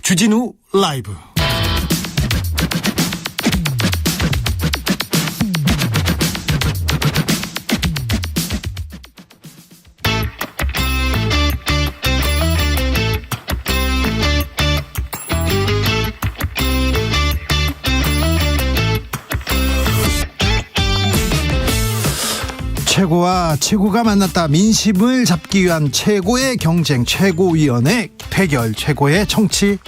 주진우 라이브. 최고와 최고가 만났다. 민심을 잡기 위한 최고의 경쟁, 최고위원회 대결, 최고의 정치.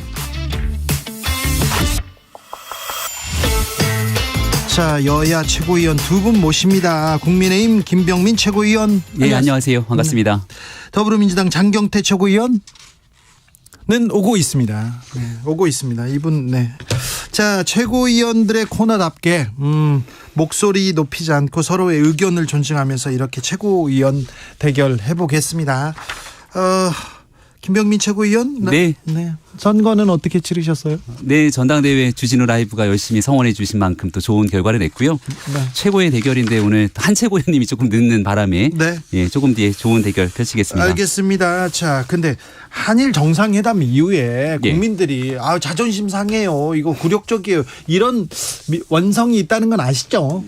자, 여야 최고위원 두 분 모십니다. 국민의힘 김병민 최고위원. 네, 안녕하세요. 반갑습니다. 더불어민주당 장경태 최고위원은 오고 있습니다. 네, 오고 있습니다. 이분. 네. 자, 최고위원들의 코너답게 목소리 높이지 않고 서로의 의견을 존중하면서 이렇게 최고위원 대결 해보겠습니다. 김병민 최고위원. 네. 선거는 어떻게 치르셨어요? 네, 전당대회 주진우 라이브가 열심히 성원해 주신 만큼 또 좋은 결과를 냈고요. 네. 최고의 대결인데 오늘 한 최고위원님이 조금 늦는 바람에 네. 예, 조금 뒤에 좋은 대결 펼치겠습니다. 알겠습니다. 자, 근데 한일 정상회담 이후에 국민들이 자존심 상해요. 이거 굴욕적이에요. 이런 원성이 있다는 건 아시죠?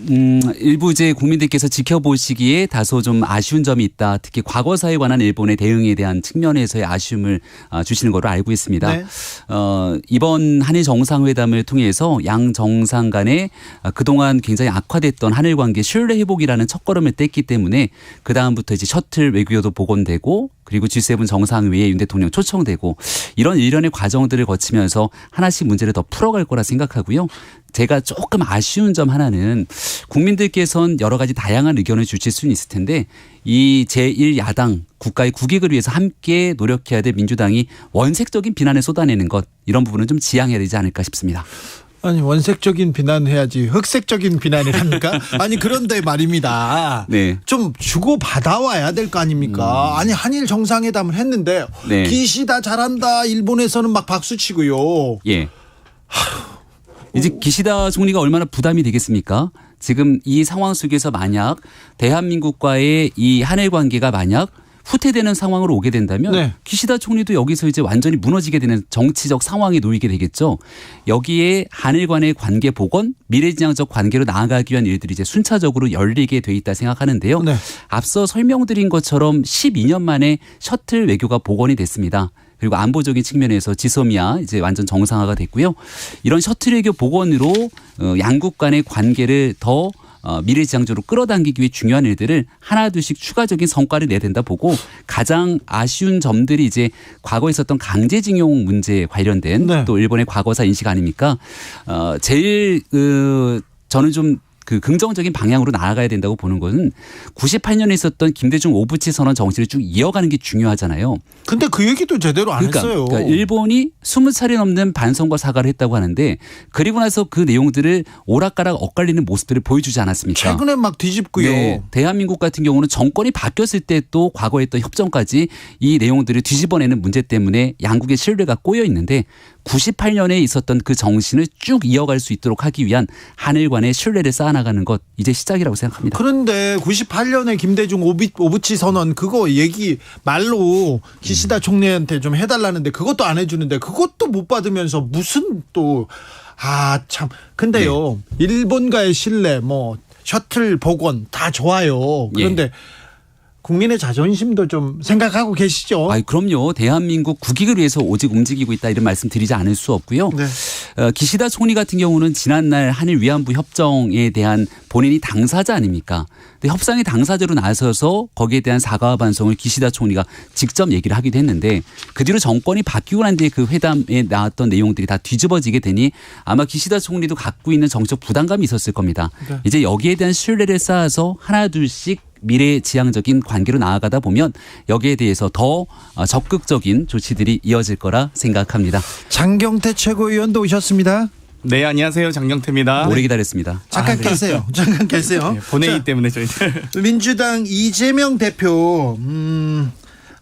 일부 이제 국민들께서 지켜보시기에 다소 좀 아쉬운 점이 있다. 특히 과거사에 관한 일본의 대응에 대한 측면에서의 아쉬움을 주시는 걸로 알고 있습니다. 네. 이번 한일 정상회담을 통해서 양 정상 간에 그동안 굉장히 악화됐던 한일 관계 신뢰 회복이라는 첫걸음을 뗐기 때문에 그다음부터 이제 셔틀 외교도 복원되고 그리고 G7 정상회의에 윤 대통령 초청되고 이런 일련의 과정들을 거치면서 하나씩 문제를 더 풀어갈 거라 생각하고요. 제가 조금 아쉬운 점 하나는 국민들께서는 여러 가지 다양한 의견을 주실 수는 있을 텐데 이 제1야당 국가의 국익을 위해서 함께 노력해야 될 민주당이 원색적인 비난을 쏟아내는 것 이런 부분은 좀 지양해야 되지 않을까 싶습니다. 아니, 원색적인 비난해야지 흑색적인 비난을 합니까? 아니, 그런데 말입니다. 네. 좀 주고 받아와야 될 거 아닙니까? 아니, 한일 정상회담을 했는데 네. 기시다 잘한다 일본에서는 막 박수치고요. 예. 이제 기시다 총리가 얼마나 부담이 되겠습니까? 지금 이 상황 속에서 만약 대한민국과의 이 한일 관계가 만약 후퇴되는 상황으로 오게 된다면 네. 기시다 총리도 여기서 이제 완전히 무너지게 되는 정치적 상황에 놓이게 되겠죠. 여기에 한일 간의 관계 복원, 미래지향적 관계로 나아가기 위한 일들이 이제 순차적으로 열리게 돼 있다 생각하는데요. 네. 앞서 설명드린 것처럼 12년 만에 셔틀 외교가 복원이 됐습니다. 그리고 안보적인 측면에서 지소미아 이제 완전 정상화가 됐고요. 이런 셔틀 외교 복원으로 양국 간의 관계를 더 미래지향적으로 끌어당기기 위해 중요한 일들을 하나둘씩 추가적인 성과를 내야 된다 보고 가장 아쉬운 점들이 이제 과거에 있었던 강제징용 문제에 관련된 네. 또 일본의 과거사 인식 아닙니까? 제일 저는 좀 긍정적인 방향으로 나아가야 된다고 보는 것은 98년에 있었던 김대중 오부치 선언 정신을 쭉 이어가는 게 중요하잖아요. 근데 그 얘기도 제대로 안 했어요. 그러니까 일본이 20차례 넘는 반성과 사과를 했다고 하는데 그리고 나서 그 내용들을 오락가락 엇갈리는 모습들을 보여주지 않았습니까? 최근에 막 뒤집고요. 네, 대한민국 같은 경우는 정권이 바뀌었을 때 또 과거에 했던 협정까지 이 내용들을 뒤집어내는 문제 때문에 양국의 신뢰가 꼬여 있는데 98년에 있었던 그 정신을 쭉 이어갈 수 있도록 하기 위한 한일 간의 신뢰를 쌓아나가는 것 이제 시작이라고 생각합니다. 그런데 98년에 김대중 오부치 선언 그거 얘기 말로 기시다 총리한테 좀 해달라는데 그것도 안 해주는데 그것도 못 받으면서 무슨 또 참 근데요. 네. 일본과의 신뢰 뭐 셔틀 복원 다 좋아요. 그런데 국민의 자존심도 좀 생각하고 계시죠? 그럼요. 대한민국 국익을 위해서 오직 움직이고 있다 이런 말씀 드리지 않을 수 없고요. 네. 기시다 총리 같은 경우는 지난날 한일 위안부 협정에 대한 본인이 당사자 아닙니까? 근데 협상의 당사자로 나서서 거기에 대한 사과와 반성을 기시다 총리가 직접 얘기를 하기도 했는데 그 뒤로 정권이 바뀌고 난 뒤에 그 회담에 나왔던 내용들이 다 뒤집어지게 되니 아마 기시다 총리도 갖고 있는 정치적 부담감이 있었을 겁니다. 네. 이제 여기에 대한 신뢰를 쌓아서 하나둘씩 미래지향적인 관계로 나아가다 보면 여기에 대해서 더 적극적인 조치들이 이어질 거라 생각합니다. 장경태 최고위원도 오셨습니다. 네, 안녕하세요. 장경태입니다. 오래 기다렸습니다. 잠깐 계세요. 잠깐 계세요. 네, 본회의 때문에 저희들. 민주당 이재명 대표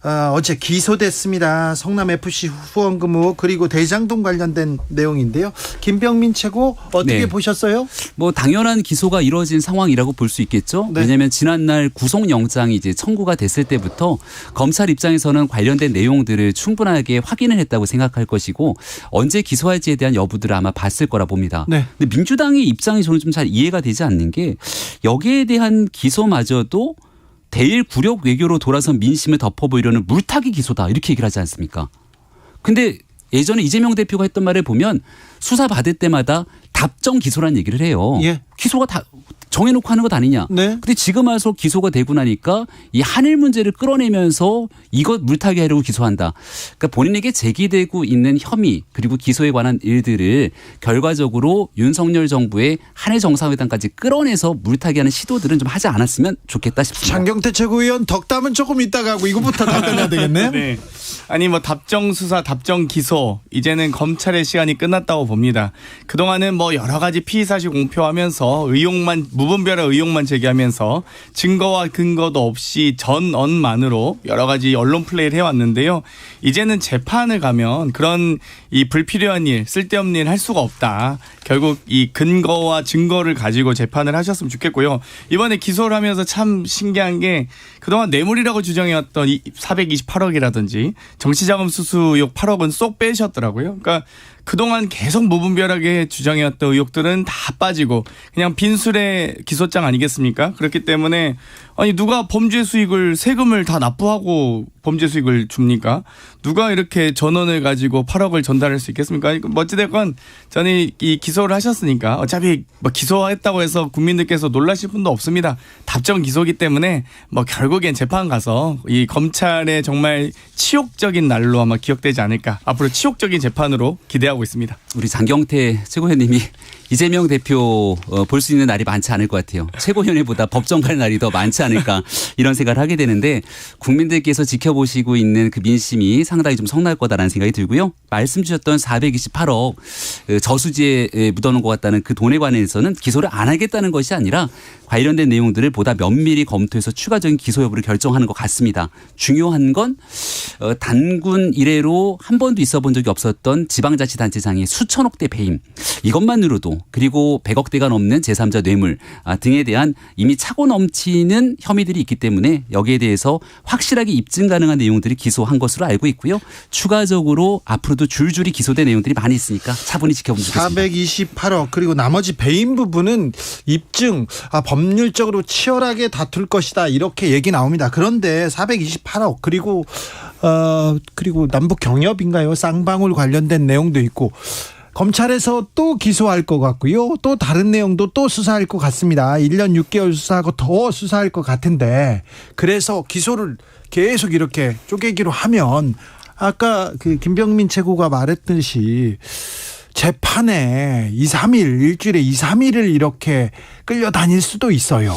어제 기소됐습니다. 성남FC 후원금 의혹 그리고 대장동 관련된 내용인데요. 김병민 최고 어떻게 네. 보셨어요? 뭐 당연한 기소가 이루어진 상황이라고 볼 수 있겠죠. 네. 왜냐하면 지난날 구속영장이 이제 청구가 됐을 때부터 검찰 입장에서는 관련된 내용들을 충분하게 확인을 했다고 생각할 것이고 언제 기소할지에 대한 여부들을 아마 봤을 거라 봅니다. 네. 근데 민주당의 입장이 저는 좀 잘 이해가 되지 않는 게 여기에 대한 기소마저도 대일 굴욕 외교로 돌아선 민심을 덮어보이려는 물타기 기소다 이렇게 얘기를 하지 않습니까? 근데 예전에 이재명 대표가 했던 말을 보면 수사 받을 때마다 답정 기소란 얘기를 해요. 예. 기소가 다 정해놓고 하는 것 아니냐. 네. 근데 지금 와서 기소가 되고 나니까 이 한일 문제를 끌어내면서 이것 물타기 하려고 기소한다. 그러니까 본인에게 제기되고 있는 혐의 그리고 기소에 관한 일들을 결과적으로 윤석열 정부의 한일 정상회담까지 끌어내서 물타기하는 시도들은 좀 하지 않았으면 좋겠다 싶습니다. 장경태 최고위원 덕담은 조금 이따가 하고 이거부터 답변해야 되겠네. 네. 아니 뭐 답정 수사, 답정 기소 이제는 검찰의 시간이 끝났다고 봅니다. 그동안은 뭐 여러 가지 피의 사실 공표하면서 무분별한 의혹만 제기하면서 증거와 근거도 없이 전언만으로 여러 가지 언론 플레이를 해왔는데요. 이제는 재판을 가면 그런 이 불필요한 일, 쓸데없는 일 할 수가 없다. 결국 이 근거와 증거를 가지고 재판을 하셨으면 좋겠고요. 이번에 기소를 하면서 참 신기한 게 그동안 뇌물이라고 주장해왔던 428억이라든지 정치자금 수수 의혹 8억은 쏙 빼셨더라고요. 그러니까 그동안 계속 무분별하게 주장해왔던 의혹들은 다 빠지고 그냥 빈술의 기소장 아니겠습니까? 그렇기 때문에 아니 누가 범죄 수익을 세금을 다 납부하고 범죄 수익을 줍니까? 누가 이렇게 전원을 가지고 8억을 전달할 수 있겠습니까? 어찌됐건 저는 이 기소를 하셨으니까 어차피 뭐 기소했다고 해서 국민들께서 놀라실 분도 없습니다. 답정 기소기 때문에 뭐 결국엔 재판 가서 이 검찰의 정말 치욕적인 날로 아마 기억되지 않을까. 앞으로 치욕적인 재판으로 기대하고 있습니다. 우리 장경태 최고위원님이 이재명 대표 볼 수 있는 날이 많지 않을 것 같아요. 최고위원회보다 법정 갈 날이 더 많지 않을까 이런 생각을 하게 되는데 국민들께서 지켜보시고 있는 그 민심이 상당히 좀 성날 거다라는 생각이 들고요. 말씀 주셨던 428억 저수지에 묻어놓은 것 같다는 그 돈에 관해서는 기소를 안 하겠다는 것이 아니라 관련된 내용들을 보다 면밀히 검토해서 추가적인 기소 여부를 결정하는 것 같습니다. 중요한 건 단군 이래로 한 번도 있어 본 적이 없었던 지방자치단체장의 수천억대 배임 이것만으로도 그리고 100억대가 넘는 제3자 뇌물 등에 대한 이미 차고 넘치는 혐의들이 있기 때문에 여기에 대해서 확실하게 입증 가능한 내용들이 기소한 것으로 알고 있고요. 추가적으로 앞으로도 줄줄이 기소된 내용들이 많이 있으니까 차분히 지켜보면 좋겠습니다. 428억 그리고 나머지 배임 부분은 입증 법률적으로 치열하게 다툴 것이다 이렇게 얘기 나옵니다. 그런데 428억 그리고 남북 경협인가요? 쌍방울 관련된 내용도 있고 검찰에서 또 기소할 것 같고요. 또 다른 내용도 또 수사할 것 같습니다. 1년 6개월 수사하고 더 수사할 것 같은데 그래서 기소를 계속 이렇게 쪼개기로 하면 아까 그 김병민 최고가 말했듯이 재판에 2, 3일 일주일에 2, 3일을 이렇게 끌려다닐 수도 있어요.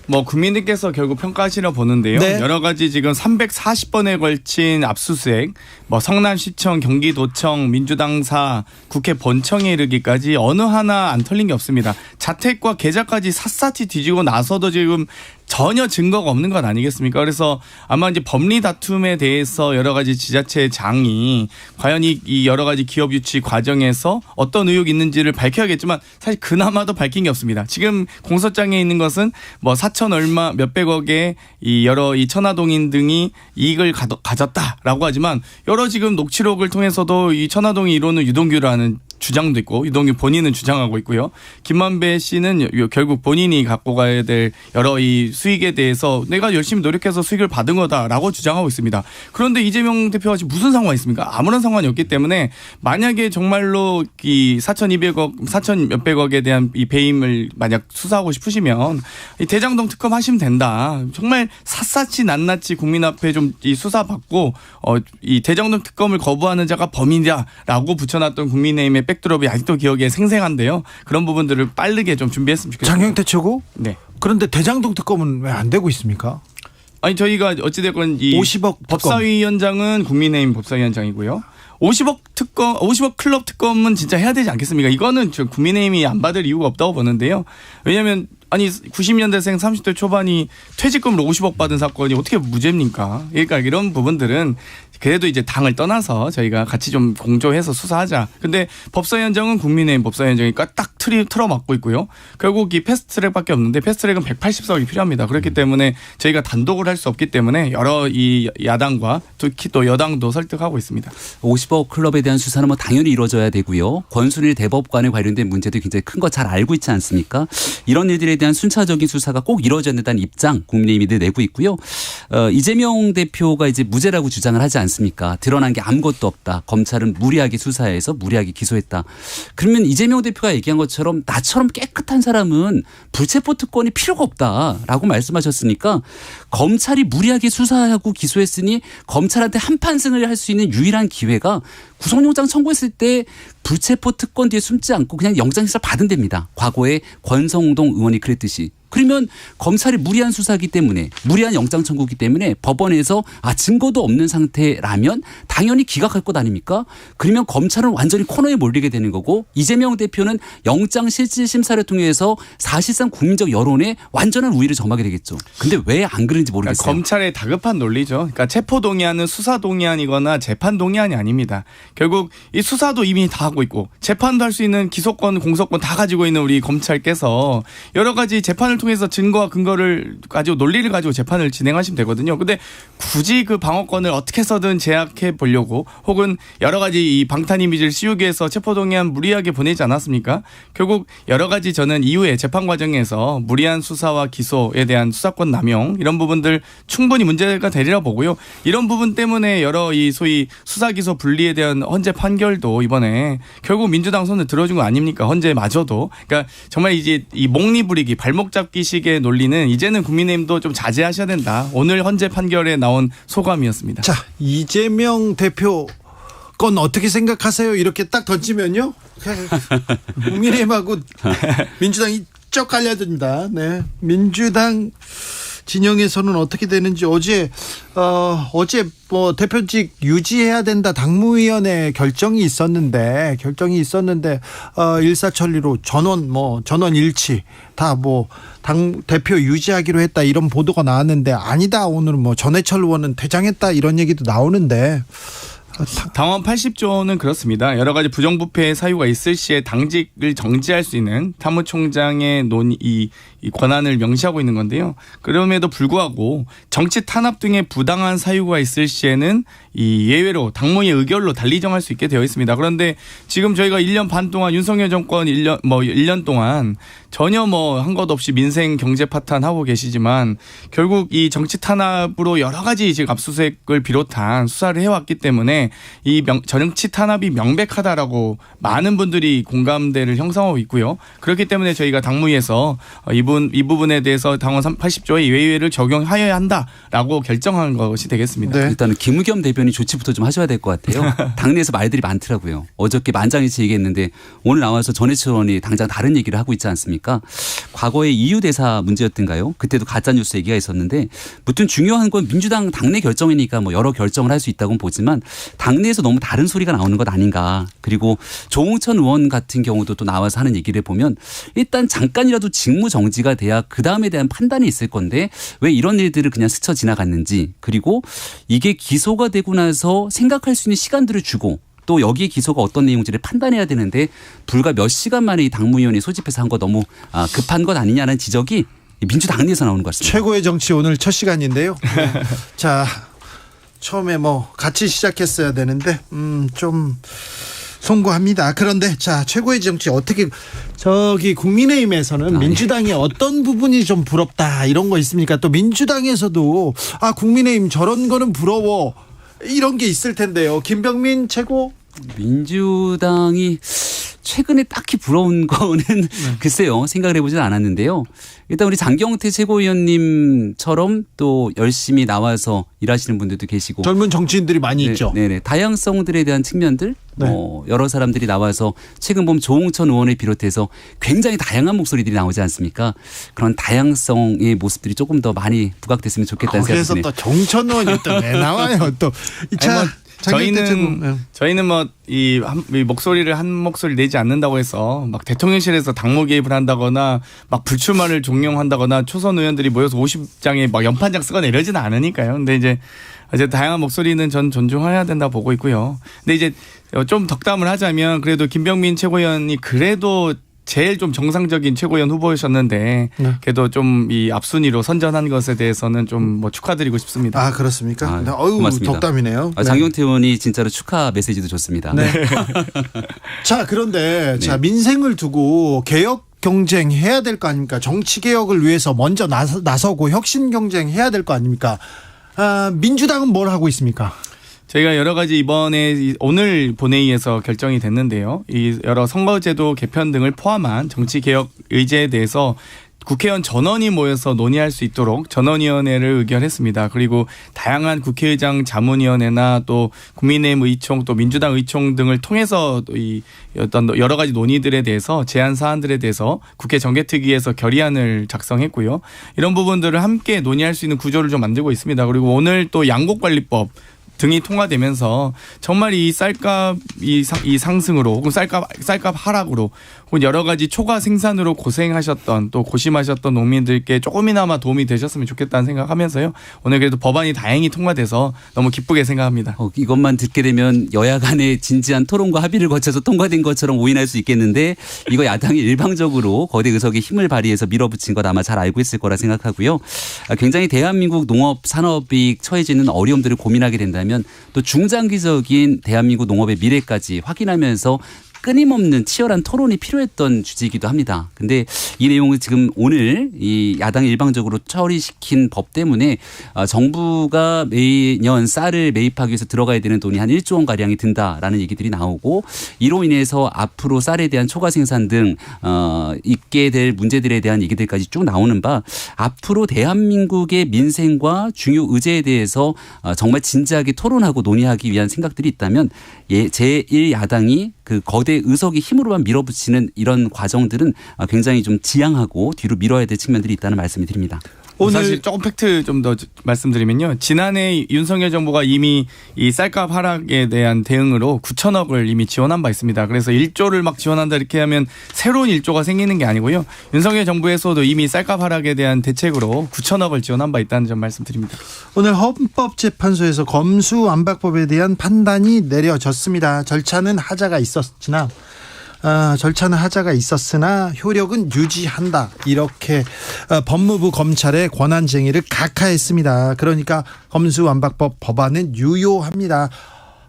뭐 국민들께서 결국 평가하시려 보는데요. 네. 여러 가지 지금 340번에 걸친 압수수색, 뭐 성남시청, 경기도청, 민주당사, 국회 본청에 이르기까지 어느 하나 안 털린 게 없습니다. 자택과 계좌까지 샅샅이 뒤지고 나서도 지금 전혀 증거가 없는 건 아니겠습니까? 그래서 아마 이제 법리 다툼에 대해서 여러 가지 지자체장이 과연 이 여러 가지 기업 유치 과정에서 어떤 의혹이 있는지를 밝혀야겠지만 사실 그나마도 밝힌 게 없습니다. 지금 공소장에 있는 것은 뭐 4천 얼마 몇백억의 이 천화동인 등이 이익을 가졌다라고 하지만 여러 지금 녹취록을 통해서도 이 천화동이 이루는 유동규라는 주장도 있고 유동규 본인은 주장하고 있고요. 김만배 씨는 결국 본인이 갖고 가야 될 여러 이 수익에 대해서 내가 열심히 노력해서 수익을 받은 거다라고 주장하고 있습니다. 그런데 이재명 대표와 지금 무슨 상관이 있습니까? 아무런 상관이 없기 때문에 만약에 정말로 이 4천 몇백억에 대한 이 배임을 만약 수사하고 싶으시면 이 대장동 특검 하시면 된다. 정말 샅샅이 낱낱이 국민 앞에 좀 이 수사받고 이 대장동 특검을 거부하는 자가 범인이다라고 붙여놨던 국민의힘의 백드롭이 아직도 기억에 생생한데요. 그런 부분들을 빠르게 좀 준비했으면 좋겠습니다. 장경태 최고? 네. 그런데 대장동 특검은 왜 안 되고 있습니까? 아니 저희가 어찌됐건 이 50억 법사위원장은 국민의힘 법사위원장이고요. 50억 클럽 특검은 진짜 해야 되지 않겠습니까? 이거는 국민의힘이 안 받을 이유가 없다고 보는데요. 왜냐하면 아니 90년대생 30대 초반이 퇴직금을 50억 받은 사건이 어떻게 무죄입니까? 그러니까 이런 부분들은 그래도 이제 당을 떠나서 저희가 같이 좀 공조해서 수사하자. 근데 법사위원장은 국민의힘 법사위원장이니까 딱 틀어막고 있고요. 결국 이 패스트트랙밖에 없는데 패스트트랙은 180석이 필요합니다. 그렇기 때문에 저희가 단독을 할 수 없기 때문에 여러 이 야당과 특히 또 여당도 설득하고 있습니다. 50억 클럽에 대한 수사는 뭐 당연히 이루어져야 되고요. 권순일 대법관에 관련된 문제도 굉장히 큰 거 잘 알고 있지 않습니까? 이런 일들에 대한 순차적인 수사가 꼭 이루어져야 된다는 입장 국민의힘이 늘 내고 있고요. 이재명 대표가 이제 무죄라고 주장을 하지 않습니까? 드러난 게 아무것도 없다. 검찰은 무리하게 수사해서 무리하게 기소했다. 그러면 이재명 대표가 얘기한 것처럼 나처럼 깨끗한 사람은 불체포 특권이 필요가 없다라고 말씀하셨으니까 검찰이 무리하게 수사하고 기소했으니 검찰한테 한판승을 할 수 있는 유일한 기회가 구속영장 청구했을 때 불체포 특권 뒤에 숨지 않고 그냥 영장실을 받은 됩니다. 과거에 권성동 의원이 그랬듯이. 그러면 검찰이 무리한 수사이기 때문에 무리한 영장 청구이기 때문에 법원에서 증거도 없는 상태라면 당연히 기각할 것 아닙니까? 그러면 검찰은 완전히 코너에 몰리게 되는 거고 이재명 대표는 영장 실질 심사를 통해서 사실상 국민적 여론에 완전한 우위를 점하게 되겠죠. 근데 왜 안 그런지 모르겠어요. 그러니까 검찰의 다급한 논리죠. 그러니까 체포 동의안은 수사 동의안이거나 재판 동의안이 아닙니다. 결국 이 수사도 이미 다 하고 있고 재판도 할 수 있는 기소권, 공소권 다 가지고 있는 우리 검찰께서 여러 가지 재판을 통해서 증거와 근거를 가지고 논리를 가지고 재판을 진행하시면 되거든요. 근데 굳이 그 방어권을 어떻게 해서든 제약해 보려고 혹은 여러 가지 이 방탄 이미지를 씌우기 위해서 체포동의안 무리하게 보내지 않았습니까? 결국 여러 가지 저는 이후에 재판 과정에서 무리한 수사와 기소에 대한 수사권 남용 이런 부분들 충분히 문제가 되리라 보고요. 이런 부분 때문에 여러 이 소위 수사 기소 분리에 대한 헌재 판결도 이번에 결국 민주당 손을 들어준 거 아닙니까? 헌재마저도. 그러니까 정말 이제 이 목리 부리기 발목 잡기 식의 논리는 이제는 국민의힘도 좀 자제하셔야 된다. 오늘 헌재 판결에 나온 소감이었습니다. 자, 이재명 대표 건 어떻게 생각하세요? 이렇게 딱 던지면요. 국민의힘하고 민주당이 쩍 갈려듭니다. 네. 민주당 진영에서는 어떻게 되는지 어제 뭐 대표직 유지해야 된다 당무위원회 결정이 있었는데 일사천리로 전원 일치 다 뭐 당 대표 유지하기로 했다 이런 보도가 나왔는데 아니다 오늘 뭐 전해철 의원은 퇴장했다 이런 얘기도 나오는데. 당원 80조는 그렇습니다. 여러 가지 부정부패 사유가 있을 시에 당직을 정지할 수 있는 사무총장의 이 권한을 명시하고 있는 건데요. 그럼에도 불구하고 정치 탄압 등의 부당한 사유가 있을 시에는 이 예외로 당무의 의결로 달리 정할 수 있게 되어 있습니다. 그런데 지금 저희가 1년 반 동안 윤석열 정권 1년 동안 전혀 한 것 없이 민생 경제 파탄하고 계시지만 결국 이 정치 탄압으로 여러 가지 지금 압수수색을 비롯한 수사를 해왔기 때문에 이 정치 탄압이 명백하다라고 많은 분들이 공감대를 형성하고 있고요. 그렇기 때문에 저희가 당무위에서 이 부분에 대해서 당원 80조의 예외를 적용하여야 한다라고 결정한 것이 되겠습니다. 네. 일단은 김의겸 대변인 조치부터 좀 하셔야 될 것 같아요. 당내에서 말들이 많더라고요. 어저께 만장일치 얘기했는데 오늘 나와서 전해철 의원이 당장 다른 얘기를 하고 있지 않습니까? 과거에 EU 대사 문제였던가요? 그때도 가짜뉴스 얘기가 있었는데 무튼 중요한 건 민주당 당내 결정이니까 뭐 여러 결정을 할 수 있다고는 보지만 당내에서 너무 다른 소리가 나오는 것 아닌가. 그리고 조홍천 의원 같은 경우도 또 나와서 하는 얘기를 보면 일단 잠깐이라도 직무 정지가 돼야 그다음에 대한 판단이 있을 건데 왜 이런 일들을 그냥 스쳐 지나갔는지 그리고 이게 기소가 되고 나서 생각할 수 있는 시간들을 주고 또 여기에 기소가 어떤 내용인지를 판단해야 되는데 불과 몇 시간 만에 이 당무위원회 소집해서 한 거 너무 급한 것 아니냐는 지적이 민주당 내에서 나오는 것 같습니다. 최고의 정치 오늘 첫 시간인데요. 자, 처음에 같이 시작했어야 되는데 좀 송구합니다. 그런데 자 최고의 정치 어떻게 국민의힘에서는 민주당이 어떤 부분이 좀 부럽다 이런 거 있습니까? 또 민주당에서도 국민의힘 저런 거는 부러워 이런 게 있을 텐데요. 김병민 최고. 민주당이 최근에 딱히 부러운 거는 글쎄요. 생각을 해보진 않았는데요. 일단 우리 장경태 최고위원님처럼 또 열심히 나와서 일하시는 분들도 계시고 젊은 정치인들이 많이 있죠. 네네. 다양성들에 대한 측면들 여러 사람들이 나와서 최근 보면 조홍천 의원을 비롯해서 굉장히 다양한 목소리들이 나오지 않습니까? 그런 다양성의 모습들이 조금 더 많이 부각됐으면 좋겠다는 생각이 드네요. 그래서 또 조홍천 의원이 또 왜 나와요? 또 저희는 뭐 이 목소리를 한 목소리 내지 않는다고 해서 막 대통령실에서 당무 개입을 한다거나 막 불출마를 종용한다거나 초선 의원들이 모여서 50장에 막 연판장 쓰거나 이러지는 않으니까요. 근데 이제 다양한 목소리는 전 존중해야 된다 보고 있고요. 근데 이제 좀 덕담을 하자면 그래도 김병민 최고위원이 그래도 제일 좀 정상적인 최고위원 후보이셨는데 그래도 좀 이 앞순위로 선전한 것에 대해서는 좀 뭐 축하드리고 싶습니다. 아 그렇습니까? 네. 어유 고맙습니다. 덕담이네요. 장경태 의원이 진짜로 축하 메시지도 좋습니다. 네. 자 그런데 자 민생을 두고 개혁 경쟁해야 될 거 아닙니까? 정치 개혁을 위해서 먼저 나서고 혁신 경쟁해야 될 거 아닙니까? 민주당은 뭘 하고 있습니까? 저희가 여러 가지 이번에 오늘 본회의에서 결정이 됐는데요. 이 여러 선거제도 개편 등을 포함한 정치개혁 의제에 대해서 국회의원 전원이 모여서 논의할 수 있도록 전원위원회를 의결했습니다. 그리고 다양한 국회의장 자문위원회나 또 국민의힘 의총 또 민주당 의총 등을 통해서 이 어떤 여러 가지 논의들에 대해서 제안 사안들에 대해서 국회 정개특위에서 결의안을 작성했고요. 이런 부분들을 함께 논의할 수 있는 구조를 좀 만들고 있습니다. 그리고 오늘 또 양곡관리법 등이 통과되면서 정말 이 쌀값 이 상승으로 혹은 쌀값 하락으로 혹은 여러 가지 초과 생산으로 고생하셨던 또 고심하셨던 농민들께 조금이나마 도움이 되셨으면 좋겠다는 생각하면서요. 오늘 그래도 법안이 다행히 통과돼서 너무 기쁘게 생각합니다. 이것만 듣게 되면 여야 간의 진지한 토론과 합의를 거쳐서 통과된 것처럼 오인할 수 있겠는데 이거 야당이 일방적으로 거대 의석에 힘을 발휘해서 밀어붙인 것 아마 잘 알고 있을 거라 생각하고요. 굉장히 대한민국 농업 산업이 처해지는 어려움들을 고민하게 된다면 또 중장기적인 대한민국 농업의 미래까지 확인하면서 끊임없는 치열한 토론이 필요했던 주제이기도 합니다. 근데 이 내용을 지금 오늘 이 야당이 일방적으로 처리시킨 법 때문에 정부가 매년 쌀을 매입하기 위해서 들어가야 되는 돈이 한 1조 원 가량이 든다라는 얘기들이 나오고 이로 인해서 앞으로 쌀에 대한 초과 생산 등 있게 될 문제들에 대한 얘기들까지 쭉 나오는 바 앞으로 대한민국의 민생과 중요 의제에 대해서 정말 진지하게 토론하고 논의하기 위한 생각들이 있다면 제1야당이 그 거대 의석의 힘으로만 밀어붙이는 이런 과정들은 굉장히 좀 지양하고 뒤로 밀어야 될 측면들이 있다는 말씀을 드립니다. 오늘 사실 조금 팩트 좀 더 말씀드리면요. 지난해 윤석열 정부가 이미 이 쌀값 하락에 대한 대응으로 9천억을 이미 지원한 바 있습니다. 그래서 1조를 막 지원한다 이렇게 하면 새로운 1조가 생기는 게 아니고요. 윤석열 정부에서도 이미 쌀값 하락에 대한 대책으로 9천억을 지원한 바 있다는 점 말씀드립니다. 오늘 헌법재판소에서 검수완박법에 대한 판단이 내려졌습니다. 절차는 하자가 있었으나 효력은 유지한다. 이렇게 법무부 검찰의 권한쟁의를 각하했습니다. 그러니까 검수완박법 법안은 유효합니다.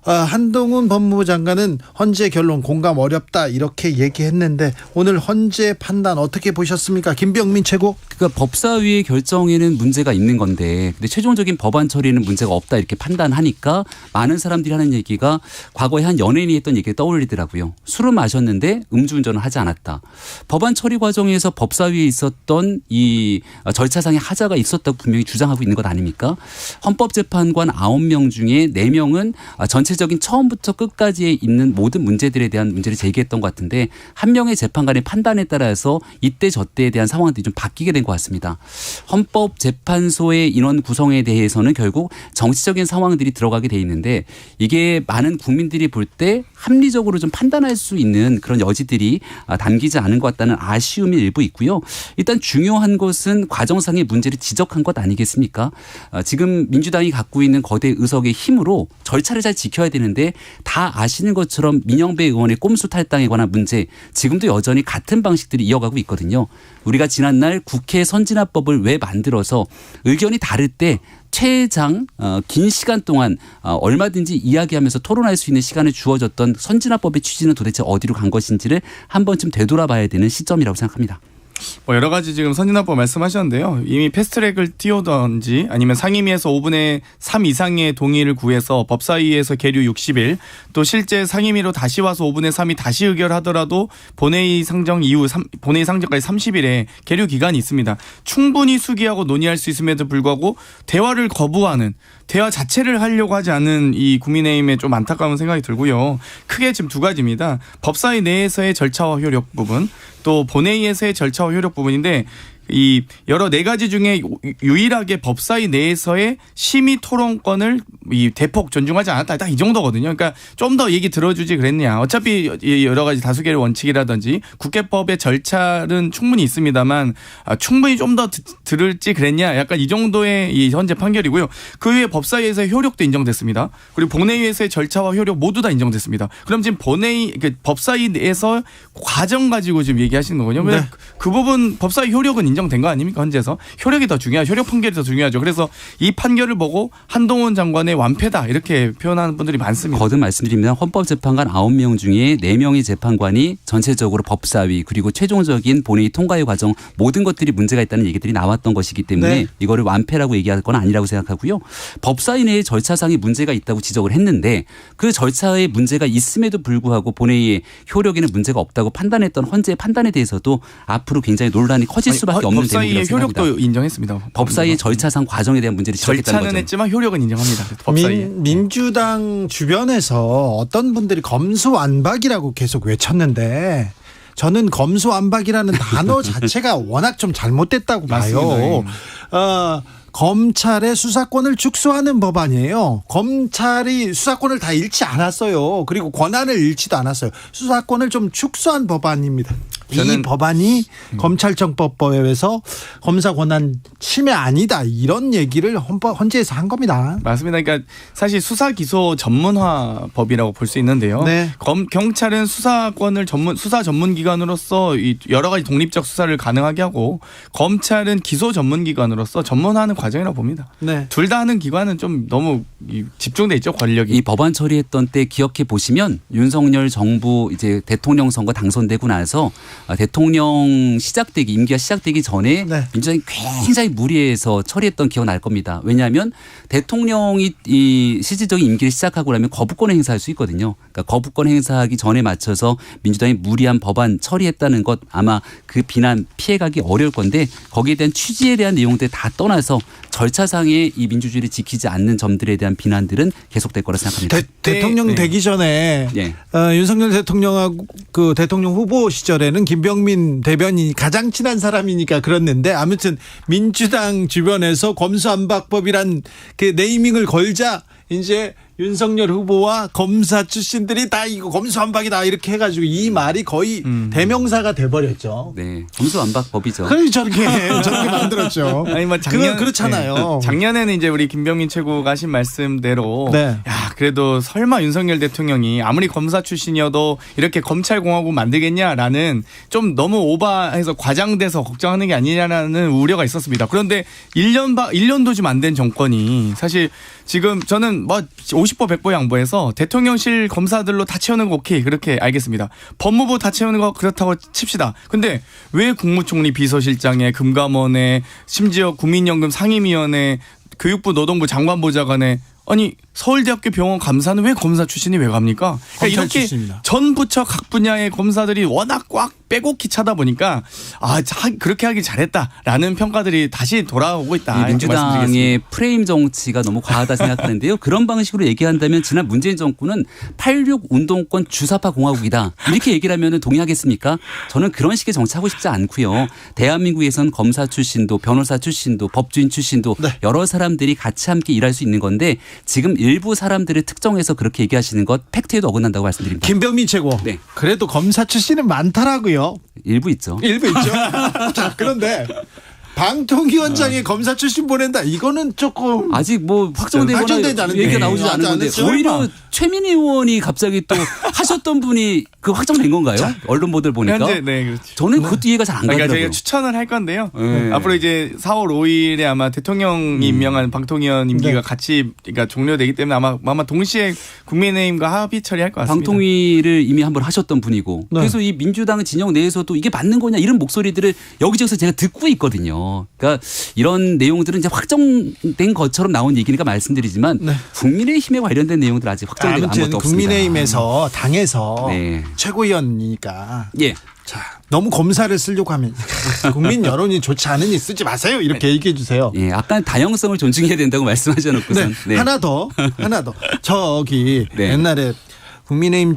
한동훈 법무부 장관은 헌재 결론 공감 어렵다 이렇게 얘기했는데 오늘 헌재 판단 어떻게 보셨습니까? 김병민 최고. 그러니까 법사위의 결정에는 문제가 있는 건데 근데 최종적인 법안 처리는 문제가 없다 이렇게 판단하니까 많은 사람들이 하는 얘기가 과거에 한 연예인이 했던 얘기가 떠올리더라고요. 술을 마셨는데 음주운전을 하지 않았다. 법안 처리 과정에서 법사위에 있었던 이 절차상의 하자가 있었다고 분명히 주장하고 있는 것 아닙니까? 헌법재판관 9명 중에 4명은 전체적인 처음부터 끝까지에 있는 모든 문제들에 대한 문제를 제기했던 것 같은데 한 명의 재판관의 판단에 따라서 이때 저때에 대한 상황들이 좀 바뀌게 된 것 같습니다. 헌법재판소의 인원 구성에 대해서는 결국 정치적인 상황들이 들어가게 돼 있는데 이게 많은 국민들이 볼 때 합리적으로 좀 판단할 수 있는 그런 여지들이 담기지 않은 것 같다는 아쉬움이 일부 있고요. 일단 중요한 것은 과정상의 문제를 지적한 것 아니겠습니까? 지금 민주당이 갖고 있는 거대 의석의 힘으로 절차를 잘 지켜야 되는데 다 아시는 것처럼 민영배 의원의 꼼수 탈당에 관한 문제 지금도 여전히 같은 방식들이 이어가고 있거든요. 우리가 지난날 국회 선진화법을 왜 만들어서 의견이 다를 때 최장 긴 시간 동안 얼마든지 이야기하면서 토론할 수 있는 시간을 주어졌던 선진화법의 취지는 도대체 어디로 간 것인지를 한 번쯤 되돌아봐야 되는 시점이라고 생각합니다. 여러 가지 지금 선진화법 말씀하셨는데요. 이미 패스트트랙을 띄우던지 아니면 상임위에서 5분의 3 이상의 동의를 구해서 법사위에서 계류 60일 또 실제 상임위로 다시 와서 5분의 3이 다시 의결하더라도 본회의 상정 이후 본회의 상정까지 30일에 계류 기간이 있습니다. 충분히 수기하고 논의할 수 있음에도 불구하고 대화를 거부하는 대화 자체를 하려고 하지 않은 이 국민의힘에 좀 안타까운 생각이 들고요. 크게 지금 두 가지입니다. 법사위 내에서의 절차와 효력 부분 또 본회의에서의 절차와 효력 부분인데 이 여러 4가지 중에 유일하게 법사위 내에서의 심의 토론권을 이 대폭 존중하지 않았다. 딱 이 정도거든요. 그러니까 좀 더 얘기 들어주지 그랬냐. 어차피 여러 가지 다수결의 원칙이라든지 국회법의 절차는 충분히 있습니다만 충분히 좀 더 들을지 그랬냐. 약간 이 정도의 이 현재 판결이고요. 그 외에 법사위에서의 효력도 인정됐습니다. 그리고 본회의에서의 절차와 효력 모두 다 인정됐습니다. 그럼 지금 법사위 내에서 과정 가지고 지금 얘기하시는 거군요. 네. 그 부분 법사위 효력은 인정된 거 아닙니까? 현재에서 효력이 더 중요하죠. 효력 판결이 더 중요하죠. 그래서 이 판결을 보고 한동훈 장관의 완패다 이렇게 표현하는 분들이 많습니다. 거듭 말씀드리면 헌법재판관 9명 중에 4명의 재판관이 전체적으로 법사위 그리고 최종적인 본회의 통과의 과정 모든 것들이 문제가 있다는 얘기들이 나왔던 것이기 때문에 네. 이거를 완패라고 얘기할 건 아니라고 생각하고요. 법사위 내의 절차상의 문제가 있다고 지적을 했는데 그 절차에 문제가 있음에도 불구하고 본회의의 효력에는 문제가 없다고 판단했던 헌재의 판단에 대해서도 앞으로 굉장히 논란이 커질 수밖에 없는 대목이라고 법사위의 생각합니다. 효력도 인정했습니다. 법사위의 절차상 과정에 대한 문제를 지적했다는 절차는 거죠. 했지만 효력은 인정합니다. 법사위. 민주당 주변에서 어떤 분들이 검수완박이라고 계속 외쳤는데 저는 검수완박이라는 단어 자체가 워낙 좀 잘못됐다고 봐요. 검찰의 수사권을 축소하는 법안이에요. 검찰이 수사권을 다 잃지 않았어요. 그리고 권한을 잃지도 않았어요. 수사권을 좀 축소한 법안입니다. 이 법안이 검찰청법법에서 검사 권한 침해 아니다 이런 얘기를 헌재에서 한 겁니다. 맞습니다. 그러니까 사실 수사 기소 전문화 법이라고 볼 수 있는데요. 네. 경찰은 수사권을 수사 전문 기관으로서 여러 가지 독립적 수사를 가능하게 하고 검찰은 기소 전문 기관으로서 전문화하는 과정이라고 봅니다. 네. 둘 다 하는 기관은 좀 너무 집중돼 있죠, 권력이. 이 법안 처리했던 때 기억해 보시면 윤석열 정부 이제 대통령 선거 당선되고 나서 대통령 임기가 시작되기 전에 네. 민주당이 굉장히 무리해서 처리했던 기억 날 겁니다. 왜냐하면 대통령이 이 실질적인 임기를 시작하고 나면 거부권을 행사할 수 있거든요. 그러니까 거부권 행사하기 전에 맞춰서 민주당이 무리한 법안 처리했다는 것 아마 그 비난 피해가기 어려울 건데 거기에 대한 취지에 대한 내용들 다 떠나서 절차상의 이 민주주의를 지키지 않는 점들에 대한 비난들은 계속될 거라 생각합니다. 대통령 되기 전에 네. 윤석열 대통령하고 그 대통령 후보 시절에는 김병민 대변인이 가장 친한 사람이니까 그랬는데 아무튼 민주당 주변에서 검수완박법이란 그 네이밍을 걸자 이제 윤석열 후보와 검사 출신들이 다 이거 검수완박이다 이렇게 해가지고 이 말이 거의 대명사가 돼버렸죠. 네, 검수완박법이죠. 그래서 저렇게 만들었죠. 아니 뭐 그건 그렇잖아요. 네. 작년에는 이제 우리 김병민 최고가 하신 말씀대로 네. 야 그래도 설마 윤석열 대통령이 아무리 검사 출신이어도 이렇게 검찰공화국 만들겠냐라는 좀 너무 오버해서 과장돼서 걱정하는 게 아니냐라는 우려가 있었습니다. 그런데 1년도 좀 안 된 정권이 사실 지금 저는 뭐 50보 100보 양보해서 대통령실 검사들로 다 채우는 거 오케이 그렇게 알겠습니다. 법무부 다 채우는 거 그렇다고 칩시다. 근데 왜 국무총리 비서실장에 금감원에 심지어 국민연금 상임위원회 교육부 노동부 장관보좌관에 아니 서울대학교 병원 감사는 왜 검사 출신이 왜 갑니까? 그러니까 이렇게 출신입니다. 전 부처 각 분야의 검사들이 워낙 꽉 빼곡히 차다 보니까 그렇게 하길 잘했다라는 평가들이 다시 돌아오고 있다. 이 민주당의 프레임 정치가 너무 과하다 생각하는데요. 그런 방식으로 얘기한다면 지난 문재인 정권은 86 운동권 주사파 공화국이다. 이렇게 얘기를 하면 동의하겠습니까? 저는 그런 식의 정치하고 싶지 않고요. 대한민국에선 검사 출신도 변호사 출신도 법조인 출신도 네. 여러 사람들이 같이 함께 일할 수 있는 건데 지금 일부 사람들을 특정해서 그렇게 얘기하시는 것 팩트에도 어긋난다고 말씀드립니다. 김병민 최고. 네. 그래도 검사 출신은 많더라고요. 일부 있죠. 일부 있죠. 자, 그런데 방통위원장이 검사 출신 보낸다. 이거는 조금 아직 뭐 확정되지 않은데. 얘기가 나오지 네. 않은 건데 않았죠. 오히려 최민희 의원이 갑자기 또 하셨던 분이 그 확정된 건가요? 언론 보도를 보니까. 현재 네 그렇죠. 저는 그것도 이해가 잘 안 그러니까 가더라고요. 저희가 추천을 할 건데요. 네. 앞으로 이제 4월 5일에 아마 대통령이 임명한 방통위원 임기가 같이 그러니까 종료되기 때문에 아마 동시에 국민의힘과 합의 처리할 것 같습니다. 방통위를 이미 한번 하셨던 분이고 네. 그래서 이 민주당 진영 내에서도 이게 맞는 거냐 이런 목소리들을 여기저기서 제가 듣고 있거든요. 그러니까 이런 내용들은 이제 확정된 것처럼 나온 얘기니까 말씀드리지만 네. 국민의힘에 관련된 내용들 아직 확정된 아무튼 아무것도 없습니다. 국민의힘에서 당에서 네. 최고위원이니까 예. 자, 너무 검사를 쓰려고 하면 국민 여론이 좋지 않으니 쓰지 마세요. 이렇게 얘기해 주세요. 예, 아까 다양성을 존중해야 된다고 말씀하셔놓고선 네. 하나 더. 저기 네. 옛날에 국민의힘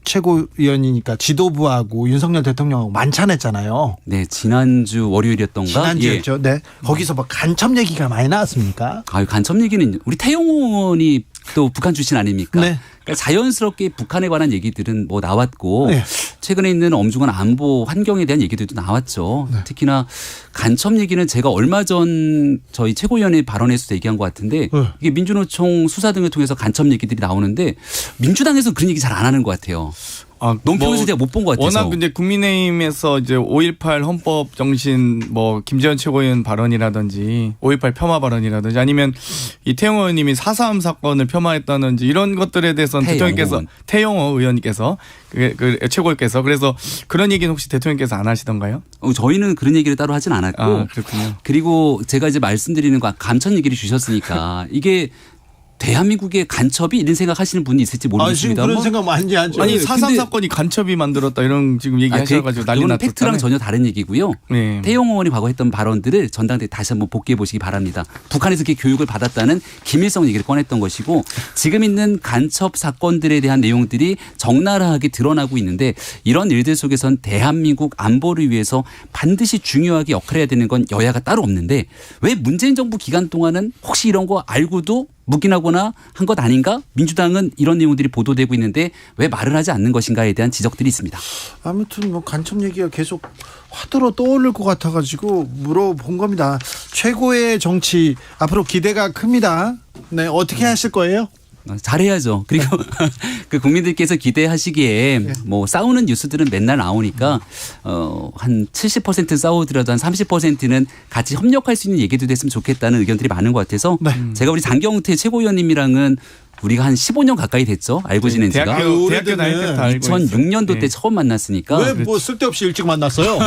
최고위원이니까 지도부하고 윤석열 대통령하고 만찬했잖아요. 네, 지난주 월요일이었던가? 지난주였죠. 네. 거기서 뭐 간첩 얘기가 많이 나왔습니까? 아유, 간첩 얘기는 우리 태용 의원이 또 북한 출신 아닙니까? 네. 그러니까 자연스럽게 북한에 관한 얘기들은 뭐 나왔고 네. 최근에 있는 엄중한 안보 환경에 대한 얘기들도 나왔죠. 네. 특히나 간첩 얘기는 제가 얼마 전 저희 최고위원회 발언에서도 얘기한 것 같은데 이게 민주노총 수사 등을 통해서 간첩 얘기들이 나오는데 민주당에서 그런 얘기 잘 안 하는 것 같아요. 논평에서 제가 못 본 것 같아서. 워낙 이제 국민의힘에서 이제 5.18 헌법 정신 뭐 김재원 최고위원 발언이라든지 5.18 폄하 발언이라든지 아니면 이 태영 의원님이 4.3 사건을 겸하했다든지 이런 것들에 대해서는 대통령께서 태영 의원님께서 그 최고위께서 그래서 그런 얘기는 혹시 대통령께서 안 하시던가요? 저희는 그런 얘기를 따로 하진 않았고. 아, 그렇군요. 그리고 제가 이제 말씀드리는 거 감천 얘기를 주셨으니까 이게 대한민국의 간첩이 이런 생각하시는 분이 있을지 모르겠습니다. 지금 그런 생각 많이 하죠. 아니 4.3 사건이 간첩이 만들었다 이런 지금 얘기하셔가지고 난리 났었잖아요. 팩트랑 전혀 다른 얘기고요. 네. 태용 의원이 과거 했던 발언들을 전당대회 다시 한번 복귀해 보시기 바랍니다. 북한에서 그렇게 교육을 받았다는 김일성 얘기를 꺼냈던 것이고 지금 있는 간첩 사건들에 대한 내용들이 적나라하게 드러나고 있는데 이런 일들 속에선 대한민국 안보를 위해서 반드시 중요하게 역할해야 되는 건 여야가 따로 없는데 왜 문재인 정부 기간 동안은 혹시 이런 거 알고도 묵인하거나 한 것 아닌가? 민주당은 이런 내용들이 보도되고 있는데 왜 말을 하지 않는 것인가에 대한 지적들이 있습니다. 아무튼 뭐 간첩 얘기가 계속 화두로 떠오를 것 같아가지고 물어본 겁니다. 최고의 정치 앞으로 기대가 큽니다. 네, 어떻게 하실 거예요? 잘해야죠. 그리고 그 국민들께서 기대하시기에 뭐 싸우는 뉴스들은 맨날 나오니까 한 70% 싸우더라도 한 30%는 같이 협력할 수 있는 얘기도 됐으면 좋겠다는 의견들이 많은 것 같아서 제가 우리 장경태 최고위원님이랑은 우리가 한 15년 가까이 됐죠. 알고 지낸 지가. 대학교 다닐 때부터 알고 2006년도 때 처음 만났으니까. 왜 뭐 쓸데없이 일찍 만났어요?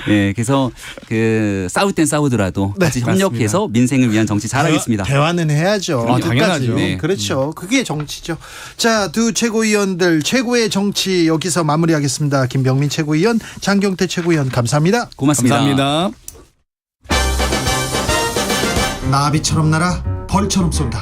네, 그래서 그 싸울 땐 싸우더라도 같이 협력해서 민생을 위한 정치 잘하겠습니다. 대화는 해야죠. 당연하죠. 네. 그렇죠. 그게 정치죠. 자, 두 최고위원들 최고의 정치 여기서 마무리하겠습니다. 김병민 최고위원, 장경태 최고위원 감사합니다. 고맙습니다. 감사합니다. 나비처럼 날아 벌처럼 쏜다.